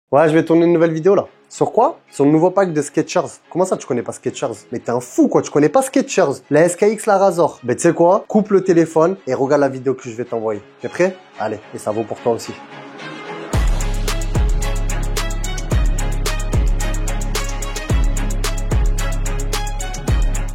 Ouais, je vais tourner une nouvelle vidéo là. Sur quoi? Sur le nouveau pack de Skechers. Comment ça, tu connais pas Skechers? Mais t'es un fou quoi, tu connais pas Skechers. La SKX, la Razor. Ben tu sais quoi? Coupe le téléphone et regarde la vidéo que je vais t'envoyer. T'es prêt? Allez, et ça vaut pour toi aussi.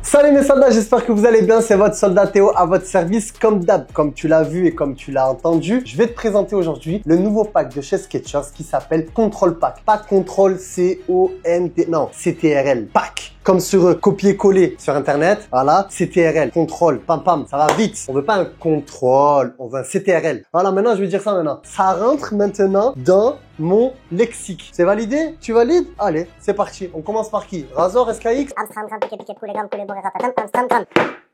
Salut mes soldats, j'espère que vous allez bien, c'est votre soldat Théo à votre service comme d'hab, comme tu l'as vu et comme tu l'as entendu. Je vais te présenter aujourd'hui le nouveau pack de chez Skechers qui s'appelle Control Pack. Pas Control C-O-N-T, non, C-T-R-L, Pack. Comme sur copier-coller sur internet, voilà, CTRL, contrôle, pam pam, ça va vite. On veut pas un contrôle, on veut un CTRL. Voilà, maintenant je vais dire ça maintenant. Ça rentre maintenant dans mon lexique. C'est validé? Tu valides? Allez, c'est parti. On commence par qui? Razor, SKX?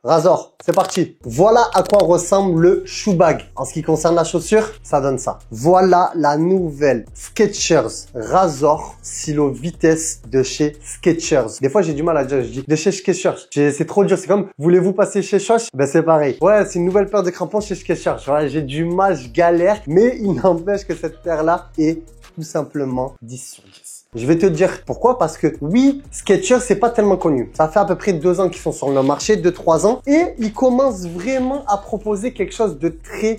Razor, c'est parti. Voilà à quoi ressemble le shoe bag. En ce qui concerne la chaussure, ça donne ça. Voilà la nouvelle Skechers Razor Silo Vitesse de chez Skechers. Des fois, j'ai du mal à dire, je dis de chez Skechers. C'est trop dur. C'est comme, voulez-vous passer chez Shosh? Ben, c'est pareil. Ouais, c'est une nouvelle paire de crampons chez Skechers. Ouais, j'ai du mal, je galère. Mais il n'empêche que cette paire-là est tout simplement 10 sur 10. Je vais te dire pourquoi, parce que oui, Skechers, c'est pas tellement connu. Ça fait à peu près 2 ans qu'ils sont sur le marché, 2-3 ans, et ils commencent vraiment à proposer quelque chose de très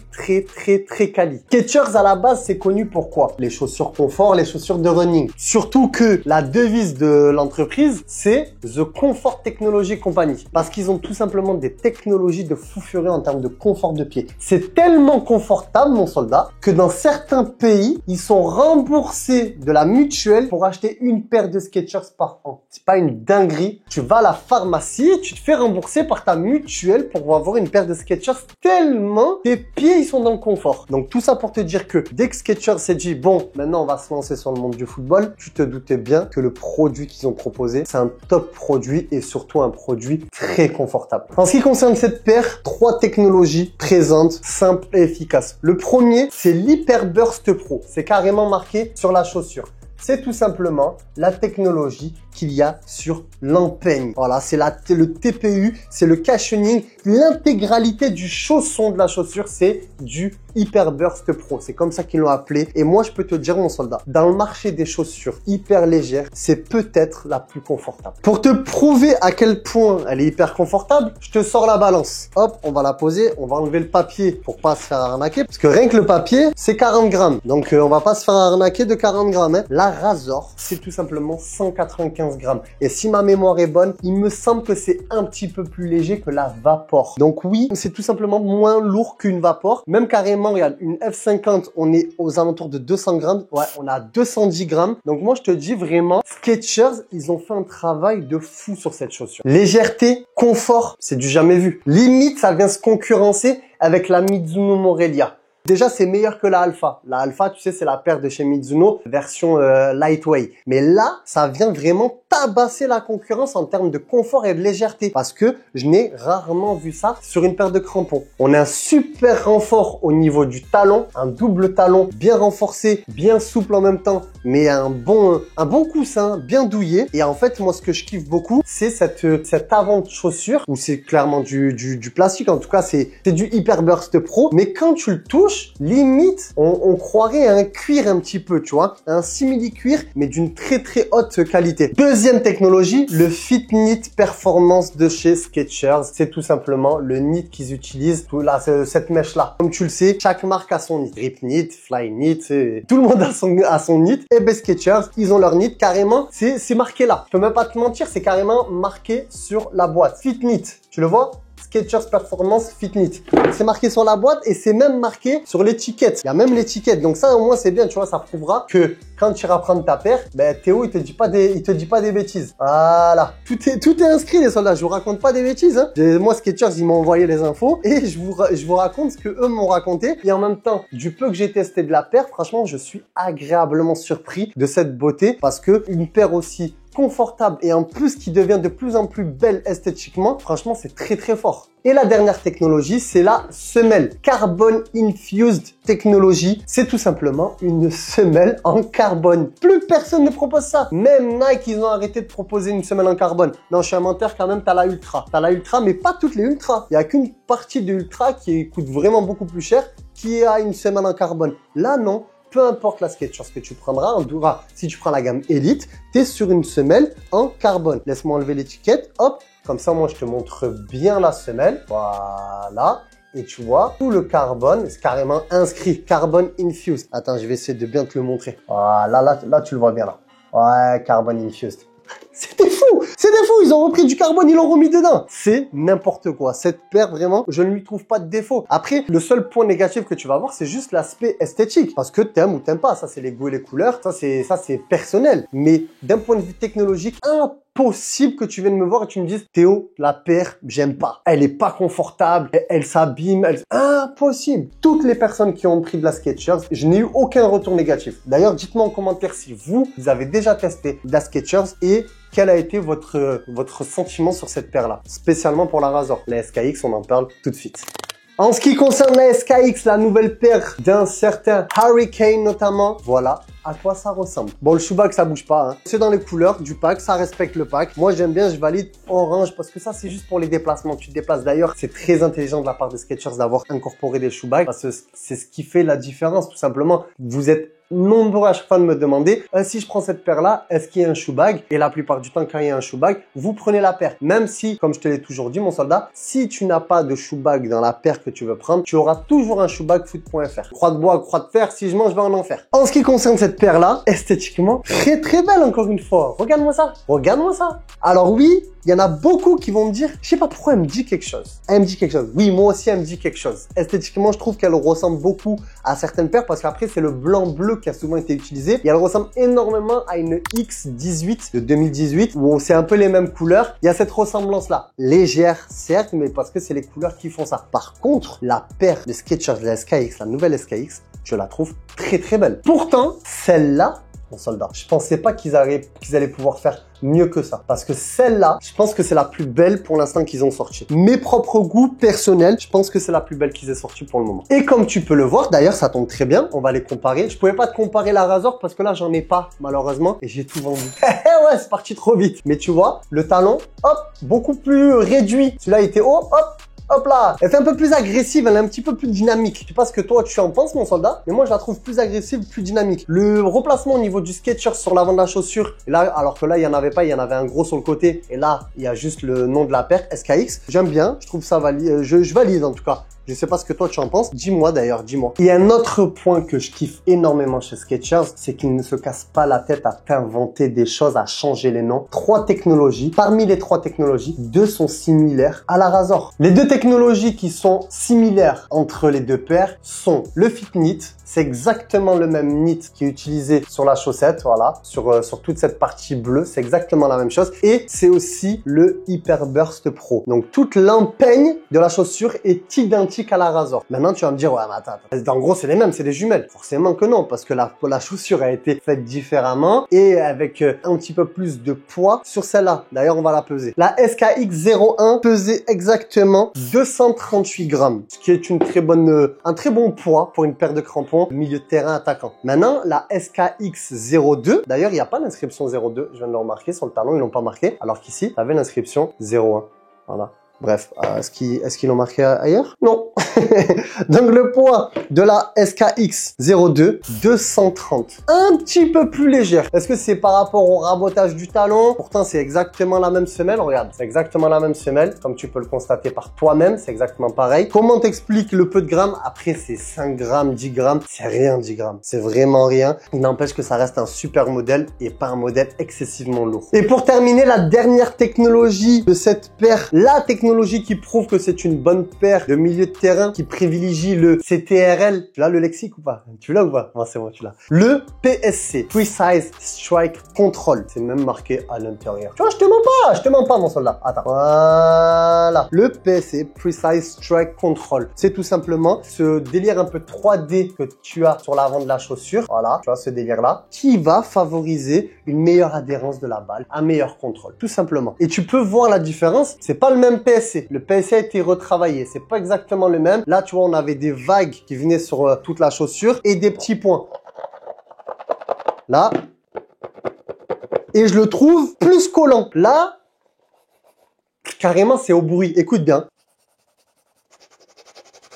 quali. Skechers, à la base, c'est connu pour quoi? Les chaussures confort, les chaussures de running. Surtout que la devise de l'entreprise, c'est The Comfort Technology Company. Parce qu'ils ont tout simplement des technologies de fou furieux en termes de confort de pied. C'est tellement confortable, mon soldat, que dans certains pays, ils sont remboursés de la mutuelle pour acheter une paire de Skechers par an. C'est pas une dinguerie. Tu vas à la pharmacie, tu te fais rembourser par ta mutuelle pour avoir une paire de Skechers tellement tes pieds ils sont dans le confort. Donc tout ça pour te dire que dès que Skechers s'est dit bon, maintenant on va se lancer sur le monde du football, tu te doutais bien que le produit qu'ils ont proposé, c'est un top produit et surtout un produit très confortable. En ce qui concerne cette paire, 3 technologies présentes, simples et efficaces. Le premier, c'est l'Hyperburst Pro. C'est carrément marqué sur la chaussure. C'est tout simplement la technologie qu'il y a sur l'empeigne. Voilà, c'est le TPU, c'est le cushioning. L'intégralité du chausson de la chaussure, c'est du Hyperburst Pro. C'est comme ça qu'ils l'ont appelé. Et moi, je peux te dire, mon soldat, dans le marché des chaussures hyper légères, c'est peut-être la plus confortable. Pour te prouver à quel point elle est hyper confortable, je te sors la balance. Hop, on va la poser, on va enlever le papier pour pas se faire arnaquer. Parce que rien que le papier, c'est 40 grammes. Donc, on va pas se faire arnaquer de 40 grammes. Hein. La Razor, c'est tout simplement 195 grammes. Et si ma mémoire est bonne, il me semble que c'est un petit peu plus léger que la Vapor. Donc oui, c'est tout simplement moins lourd qu'une Vapor. Même carrément, regarde, une F50, on est aux alentours de 200 grammes. Ouais, on a 210 grammes. Donc moi, je te dis vraiment, Skechers, ils ont fait un travail de fou sur cette chaussure. Légèreté, confort, c'est du jamais vu. Limite, ça vient se concurrencer avec la Mizuno Morelia. Déjà, c'est meilleur que la Alpha. La Alpha, tu sais, c'est la paire de chez Mizuno, version lightweight. Mais là, ça vient vraiment tabasser la concurrence en termes de confort et de légèreté. Parce que je n'ai rarement vu ça sur une paire de crampons. On a un super renfort au niveau du talon, un double talon bien renforcé, bien souple en même temps, mais un bon coussin bien douillet. Et en fait, moi, ce que je kiffe beaucoup, c'est cette avant de chaussure, où c'est clairement du plastique. En tout cas, c'est du Hyperburst Pro. Mais quand tu le touches, limite, on croirait un cuir un petit peu, tu vois, un simili-cuir, mais d'une très haute qualité. Deuxième technologie, le Fit Knit Performance de chez Skechers. C'est tout simplement le knit qu'ils utilisent, cette mèche-là. Comme tu le sais, chaque marque a son knit. Rip Knit, Fly Knit, tout le monde a son knit. Et ben Skechers, ils ont leur knit carrément, c'est marqué là. Je peux même pas te mentir, c'est carrément marqué sur la boîte. Fit Knit, tu le vois? Skechers Performance Fit Knit. C'est marqué sur la boîte et c'est même marqué sur l'étiquette. Il y a même l'étiquette. Donc ça, au moins, c'est bien, tu vois, ça prouvera que quand tu iras prendre ta paire, ben, Théo, il te dit pas des bêtises. Voilà. Tout est inscrit, les soldats. Je vous raconte pas des bêtises, hein. Moi, Skechers, ils m'ont envoyé les infos et je vous raconte ce que eux m'ont raconté. Et en même temps, du peu que j'ai testé de la paire, franchement, je suis agréablement surpris de cette beauté parce que une paire aussi confortable et en plus qui devient de plus en plus belle esthétiquement, franchement c'est très fort. Et la dernière technologie, c'est la semelle Carbon Infused Technology. C'est tout simplement une semelle en carbone. Plus personne ne propose ça. Même Nike, ils ont arrêté de proposer une semelle en carbone. Non, je suis un menteur quand même, t'as la Ultra. T'as la Ultra, mais pas toutes les Ultra. Il n'y a qu'une partie de Ultra qui coûte vraiment beaucoup plus cher qui a une semelle en carbone. Là, non. peu importe la Skechers que tu prendras, en tout cas, si tu prends la gamme Elite, tu es sur une semelle en carbone. Laisse-moi enlever l'étiquette, hop, comme ça, moi, je te montre bien la semelle. Voilà. Et tu vois, tout le carbone, c'est carrément inscrit, carbone infused. Attends, je vais essayer de bien te le montrer. Voilà, là, tu le vois bien là. Ouais, carbone infused. C'était fou! C'était fou! Ils ont repris du carbone, ils l'ont remis dedans. C'est n'importe quoi. Cette paire, vraiment, je ne lui trouve pas de défaut. Après, le seul point négatif que tu vas avoir, c'est juste l'aspect esthétique. Parce que t'aimes ou t'aimes pas. Ça, c'est les goûts et les couleurs. Ça, c'est personnel. Mais d'un point de vue technologique, impossible que tu viennes me voir et tu me dises, Théo, la paire, j'aime pas. Elle est pas confortable. Elle s'abîme. Impossible. Toutes les personnes qui ont pris de la Skechers, je n'ai eu aucun retour négatif. D'ailleurs, dites-moi en commentaire si vous avez déjà testé de la Skechers et quel a été votre sentiment sur cette paire-là, spécialement pour la Razor. La SKX, on en parle tout de suite. En ce qui concerne la SKX, la nouvelle paire d'un certain Hurricane notamment, voilà à quoi ça ressemble. Bon, le shoebag, ça bouge pas, hein. C'est dans les couleurs du pack, ça respecte le pack. Moi, j'aime bien, je valide orange parce que ça, c'est juste pour les déplacements. Tu te déplaces d'ailleurs. C'est très intelligent de la part de Skechers d'avoir incorporé des shoebags parce que c'est ce qui fait la différence, tout simplement. Vous êtes nombreux à chaque fois de me demander si je prends cette paire là, est-ce qu'il y a un shoebag? Et la plupart du temps, quand il y a un shoebag, vous prenez la paire. Même si, comme je te l'ai toujours dit, mon soldat, si tu n'as pas de shoebag dans la paire que tu veux prendre, tu auras toujours un shoebag foot.fr. Croix de bois, croix de fer, si je mange, je vais en enfer. En ce qui concerne cette paire là, esthétiquement, très très belle encore une fois. Regarde-moi ça. Regarde-moi ça. Alors oui, il y en a beaucoup qui vont me dire, je sais pas pourquoi elle me dit quelque chose. Elle me dit quelque chose. Oui, moi aussi, elle me dit quelque chose. Esthétiquement, je trouve qu'elle ressemble beaucoup à certaines paires parce qu'après, c'est le blanc-bleu qui a souvent été utilisé. Et elle ressemble énormément à une X18 de 2018 où c'est un peu les mêmes couleurs. Il y a cette ressemblance-là. Légère, certes, mais parce que c'est les couleurs qui font ça. Par contre, la paire de Skechers de la SKX, la nouvelle SKX, je la trouve très très belle. Pourtant, celle-là, mon soldat, je pensais pas qu'ils allaient pouvoir faire mieux que ça. Parce que celle-là, je pense que c'est la plus belle pour l'instant qu'ils ont sorti. Mes propres goûts personnels, je pense que c'est la plus belle qu'ils aient sorti pour le moment. Et comme tu peux le voir, d'ailleurs, ça tombe très bien. On va les comparer. Je pouvais pas te comparer la Razor parce que là, j'en ai pas, malheureusement. Et j'ai tout vendu. Ouais, c'est parti trop vite. Mais tu vois, le talon, hop, beaucoup plus réduit. Celui-là était haut, hop. Hop là, elle fait un peu plus agressive, elle est un petit peu plus dynamique. Je sais pas ce que toi tu en penses, mon soldat, mais moi je la trouve plus agressive, plus dynamique. Le replacement au niveau du Skechers sur l'avant de la chaussure, et là, alors que là il y en avait pas, il y en avait un gros sur le côté, et là il y a juste le nom de la paire, SKX. J'aime bien, je trouve ça valide, je valide en tout cas. Je sais pas ce que toi tu en penses. Dis-moi d'ailleurs, dis-moi. Il y a un autre point que je kiffe énormément chez Skechers, c'est qu'ils ne se cassent pas la tête à t'inventer des choses, à changer les noms. 3 technologies. Parmi les 3 technologies, 2 sont similaires à la Razor. Les 2 technologies qui sont similaires entre les 2 paires sont le Fit Knit. C'est exactement le même knit qui est utilisé sur la chaussette, voilà, sur toute cette partie bleue, c'est exactement la même chose. Et c'est aussi le Hyper Burst Pro. Donc toute l'empeigne de la chaussure est identique à la Razor. Maintenant tu vas me dire, ouais, mais attends, en gros c'est les mêmes, c'est des jumelles. Forcément que non, parce que la chaussure a été faite différemment et avec un petit peu plus de poids sur celle-là. D'ailleurs on va la peser. La SKX01 pesait exactement 238 grammes, ce qui est un très bon poids pour une paire de crampons milieu de terrain attaquant. Maintenant, la SKX02, d'ailleurs, il n'y a pas l'inscription 02, je viens de le remarquer, sur le talon, ils l'ont pas marqué, alors qu'ici, tu avais l'inscription 01. Voilà. Bref, est-ce qu'ils l'ont marqué ailleurs? Non. Donc le poids de la SKX02, 230. Un petit peu plus légère. Est-ce que c'est par rapport au rabotage du talon? Pourtant, c'est exactement la même semelle. Regarde, c'est exactement la même semelle. Comme tu peux le constater par toi-même, c'est exactement pareil. Comment t'expliques le peu de grammes? Après, c'est 5 grammes, 10 grammes. C'est rien, 10 grammes. C'est vraiment rien. Il n'empêche que ça reste un super modèle et pas un modèle excessivement lourd. Et pour terminer, la dernière technologie de cette paire, la technologie qui prouve que c'est une bonne paire de milieu de terrain qui privilégie le CTRL. Tu l'as le lexique ou pas? Tu l'as ou pas? Non, c'est bon, tu l'as. Le PSC, Precise Strike Control. C'est même marqué à l'intérieur. Tu vois, je te mens pas, mon soldat. Attends. Voilà. Le PSC, Precise Strike Control. C'est tout simplement ce délire un peu 3D que tu as sur l'avant de la chaussure. Voilà. Tu vois, ce délire-là, qui va favoriser une meilleure adhérence de la balle, un meilleur contrôle. Tout simplement. Et tu peux voir la différence. C'est pas le même PSC. Le PSC a été retravaillé. C'est pas exactement le même. Là, tu vois, on avait des vagues qui venaient sur toute la chaussure et des petits points. Là. Et je le trouve plus collant. Là, carrément, c'est au bruit. Écoute bien.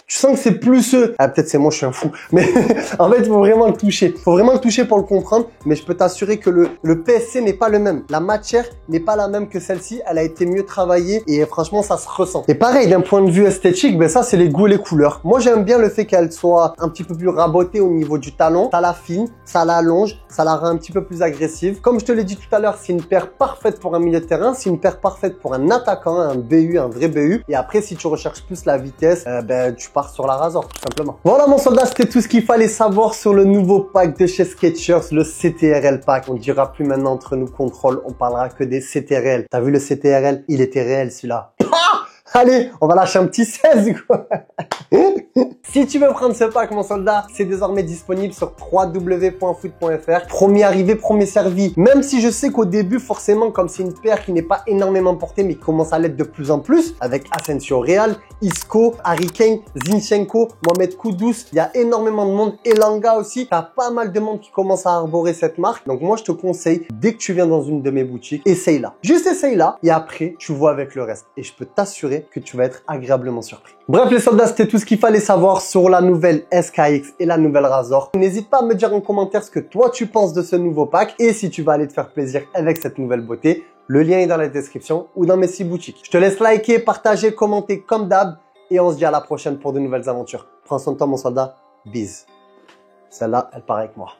Tu sens que c'est plus peut-être c'est moi, je suis un fou. Mais en fait, il faut vraiment le toucher. Il faut vraiment le toucher pour le comprendre. Mais je peux t'assurer que le PSC n'est pas le même. La matière n'est pas la même que celle-ci. Elle a été mieux travaillée et franchement, ça se ressent. Et pareil, d'un point de vue esthétique, ben ça, c'est les goûts et les couleurs. Moi, j'aime bien le fait qu'elle soit un petit peu plus rabotée au niveau du talon. Ça l'affine, ça l'allonge, ça la rend un petit peu plus agressive. Comme je te l'ai dit tout à l'heure, c'est une paire parfaite pour un milieu de terrain. C'est une paire parfaite pour un attaquant, un BU, un vrai BU. Et après, si tu recherches plus la vitesse, ben, tu pars sur la Razor, tout simplement. Voilà, mon soldat, c'était tout ce qu'il fallait savoir sur le nouveau pack de chez Skechers, le CTRL pack. On ne dira plus maintenant entre nous contrôle, on parlera que des CTRL. T'as vu le CTRL? Il était réel, celui-là. Allez, on va lâcher un petit 16, quoi. Si tu veux prendre ce pack, mon soldat, c'est désormais disponible sur www.foot.fr. Premier arrivé, premier servi. Même si je sais qu'au début, forcément, comme c'est une paire qui n'est pas énormément portée, mais qui commence à l'être de plus en plus, avec Asensio Real, Isco, Harry Kane, Zinchenko, Mohamed Kudus, il y a énormément de monde. Elanga aussi. T'as pas mal de monde qui commence à arborer cette marque. Donc moi, je te conseille, dès que tu viens dans une de mes boutiques, essaye-la. Juste essaye-la. Et après, tu vois avec le reste. Et je peux t'assurer que tu vas être agréablement surpris. Bref les soldats, c'était tout ce qu'il fallait savoir sur la nouvelle SKX et la nouvelle Razor. N'hésite pas à me dire en commentaire ce que toi tu penses de ce nouveau pack et si tu vas aller te faire plaisir avec cette nouvelle beauté. Le lien est dans la description ou dans mes 6 boutiques. Je te laisse liker, partager, commenter comme d'hab et on se dit à la prochaine pour de nouvelles aventures. Prends soin de toi mon soldat, bise. Celle-là, elle part avec moi.